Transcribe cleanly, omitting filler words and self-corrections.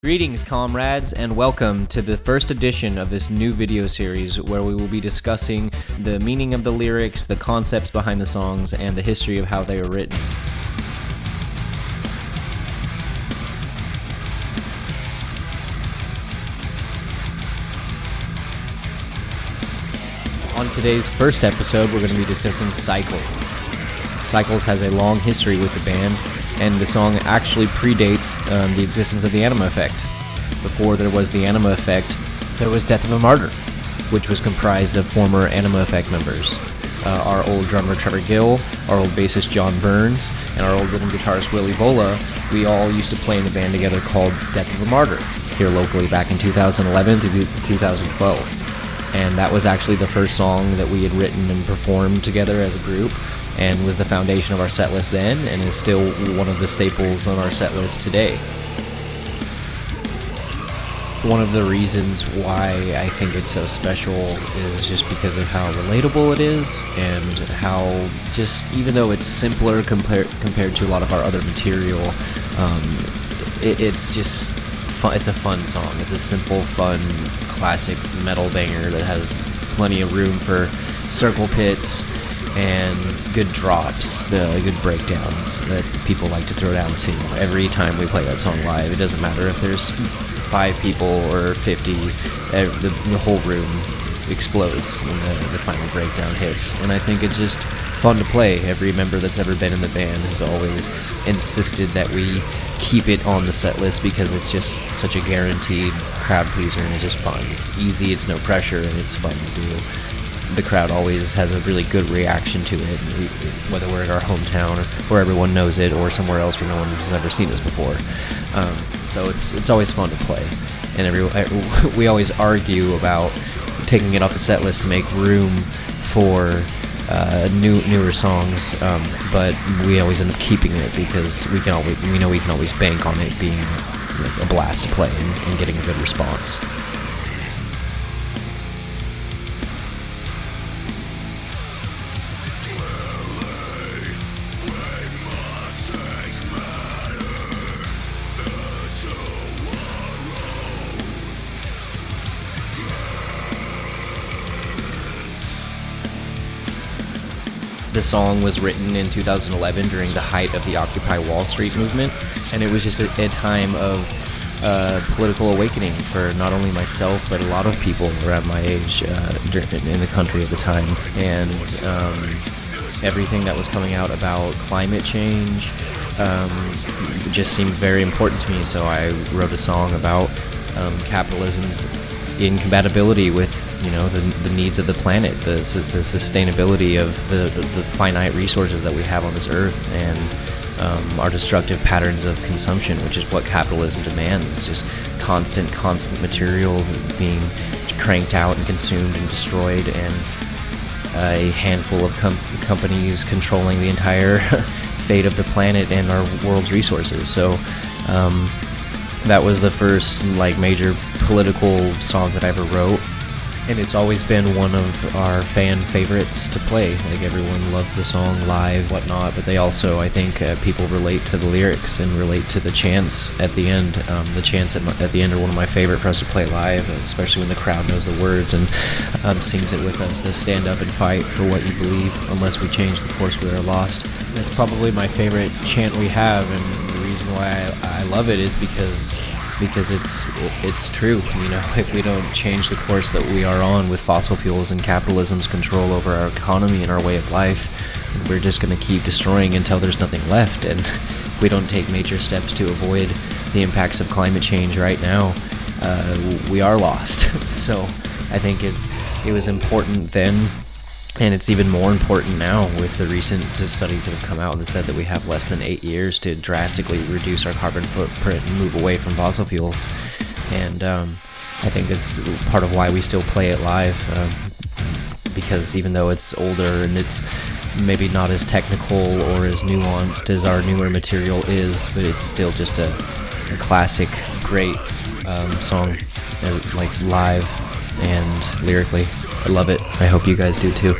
Greetings, comrades, and welcome to the first edition of this new video series where we will be discussing the meaning of the lyrics, the concepts behind the songs, and the history of how they were written. On today's first episode, we're going to be discussing Cycles. Cycles has a long history with the band, and the song actually predates the existence of the Anima effect. Before there was the Anima effect, there was Death of a Martyr, which was comprised of former Anima effect members. Our old drummer Trevor Gill, our old bassist John Burns, and our old rhythm guitarist Willie Bola, we all used to play in a band together called Death of a Martyr, here locally back in 2011 through 2012. And that was actually the first song that we had written and performed together as a group, and was the foundation of our set list then, and is still one of the staples on our set list today. One of the reasons why I think it's so special is just because of how relatable it is, and how just, even though it's simpler compared to a lot of our other material, it's just fun. It's a fun song. It's a simple, fun, classic metal banger that has plenty of room for circle pits and good drops, good breakdowns that people like to throw down to every time we play that song live. It doesn't matter if there's 5 people or 50, the whole room explodes when the final breakdown hits. And I think it's just fun to play. Every member that's ever been in the band has always insisted that we keep it on the set list because it's just such a guaranteed crowd pleaser, and it's just fun. It's easy, it's no pressure, and it's fun to do. The crowd always has a really good reaction to it, whether we're in our hometown or where everyone knows it, or somewhere else where no one has ever seen us before. So it's always fun to play, and we always argue about taking it off the set list to make room for newer songs, but we always end up keeping it because we know we can always bank on it being a blast to play and getting a good response. The song was written in 2011 during the height of the Occupy Wall Street movement, and it was just a time of political awakening for not only myself, but a lot of people around my age in the country at the time. And everything that was coming out about climate change just seemed very important to me, so I wrote a song about capitalism's incompatibility with the needs of the planet, the sustainability of the finite resources that we have on this earth, and our destructive patterns of consumption, which is what capitalism demands. It's just constant materials being cranked out and consumed and destroyed, and a handful of companies controlling the entire fate of the planet and our world's resources. So that was the first major political song that I ever wrote, and it's always been one of our fan favorites to play. Everyone loves the song live, whatnot, but they also, I think, people relate to the lyrics and relate to the chants at the end. The chants at the end are one of my favorite for us to play live, especially when the crowd knows the words and sings it with us. The stand up and fight for what you believe, unless we change the course we are lost. That's probably my favorite chant we have, and the reason why I love it is because it's true. If we don't change the course that we are on with fossil fuels and capitalism's control over our economy and our way of life, we're just going to keep destroying until there's nothing left. And if we don't take major steps to avoid the impacts of climate change right now, we are lost. So I think it was important then, and it's even more important now with the recent studies that have come out that said that we have less than 8 years to drastically reduce our carbon footprint and move away from fossil fuels. And I think that's part of why we still play it live, because even though it's older and it's maybe not as technical or as nuanced as our newer material is, but it's still just a classic, great song, live and lyrically. I love it. I hope you guys do too.